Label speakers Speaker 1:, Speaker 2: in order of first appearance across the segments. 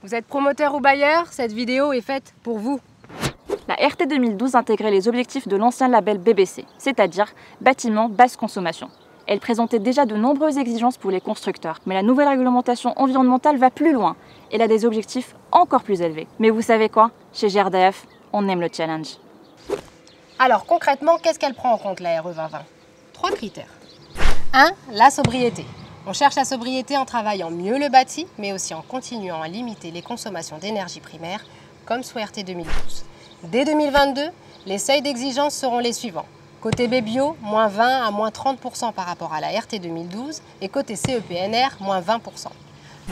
Speaker 1: Vous êtes promoteur ou bailleur, cette vidéo est faite pour vous.
Speaker 2: La RT 2012 intégrait les objectifs de l'ancien label BBC, c'est-à-dire bâtiment basse consommation. Elle présentait déjà de nombreuses exigences pour les constructeurs, mais la nouvelle réglementation environnementale va plus loin. Elle a des objectifs encore plus élevés. Mais vous savez quoi? Chez GRDF, on aime le challenge.
Speaker 1: Alors concrètement, qu'est-ce qu'elle prend en compte la RE 2020? 3 critères. 1. La sobriété. On cherche la sobriété en travaillant mieux le bâti, mais aussi en continuant à limiter les consommations d'énergie primaire, comme sous RT 2012. Dès 2022, les seuils d'exigence seront les suivants. Côté BBio, moins 20 à moins 30% par rapport à la RT 2012 et côté CEPNR, moins 20%.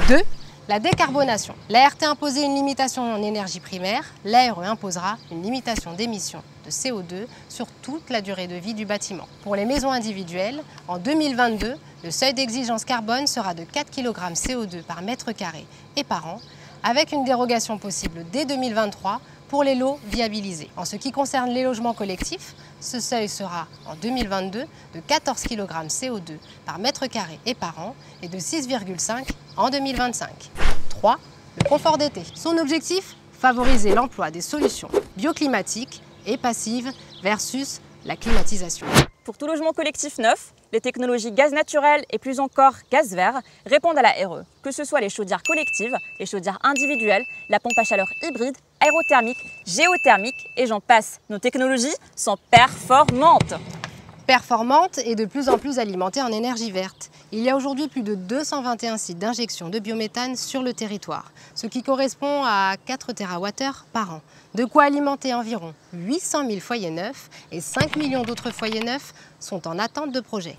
Speaker 1: 2. La décarbonation. La RT imposait une limitation en énergie primaire, l'ARE imposera une limitation d'émissions de CO2 sur toute la durée de vie du bâtiment. Pour les maisons individuelles, en 2022, le seuil d'exigence carbone sera de 4 kg CO2 par mètre carré et par an, avec une dérogation possible dès 2023 pour les lots viabilisés. En ce qui concerne les logements collectifs, ce seuil sera en 2022 de 14 kg CO2 par mètre carré et par an et de 6,5 en 2025. 3. Le confort d'été. Son objectif? Favoriser l'emploi des solutions bioclimatiques et passives versus la climatisation.
Speaker 2: Pour tout logement collectif neuf, les technologies gaz naturel et plus encore gaz vert répondent à la RE, que ce soit les chaudières collectives, les chaudières individuelles, la pompe à chaleur hybride, aérothermique, géothermique et j'en passe. Nos technologies sont performantes.
Speaker 1: Performantes et de plus en plus alimentées en énergie verte. Il y a aujourd'hui plus de 221 sites d'injection de biométhane sur le territoire, ce qui correspond à 4 TWh par an. De quoi alimenter environ 800 000 foyers neufs et 5 millions d'autres foyers neufs sont en attente de projet.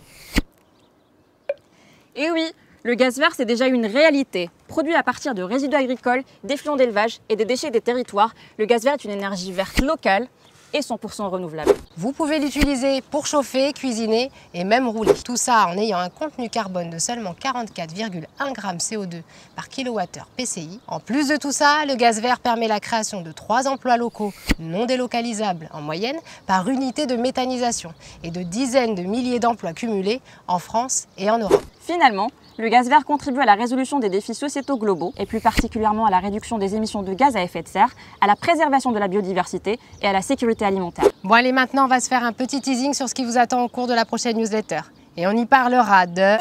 Speaker 2: Et oui, le gaz vert c'est déjà une réalité. Produit à partir de résidus agricoles, d'effluents d'élevage et des déchets des territoires, le gaz vert est une énergie verte locale et 100% renouvelable.
Speaker 1: Vous pouvez l'utiliser pour chauffer, cuisiner et même rouler. Tout ça en ayant un contenu carbone de seulement 44,1 g CO2 par kWh PCI. En plus de tout ça, le gaz vert permet la création de 3 emplois locaux non délocalisables en moyenne par unité de méthanisation et de dizaines de milliers d'emplois cumulés en France et en Europe.
Speaker 2: Finalement, le gaz vert contribue à la résolution des défis sociétaux globaux et plus particulièrement à la réduction des émissions de gaz à effet de serre, à la préservation de la biodiversité et à la sécurité alimentaire.
Speaker 1: Bon allez, maintenant on va se faire un petit teasing sur ce qui vous attend au cours de la prochaine newsletter. Et on y parlera de...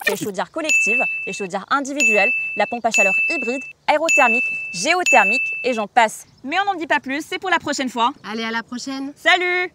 Speaker 2: les chaudières collectives, les chaudières individuelles, la pompe à chaleur hybride, aérothermique, géothermique et j'en passe. Mais on n'en dit pas plus, c'est pour la prochaine fois.
Speaker 1: Allez, à la prochaine.
Speaker 2: Salut!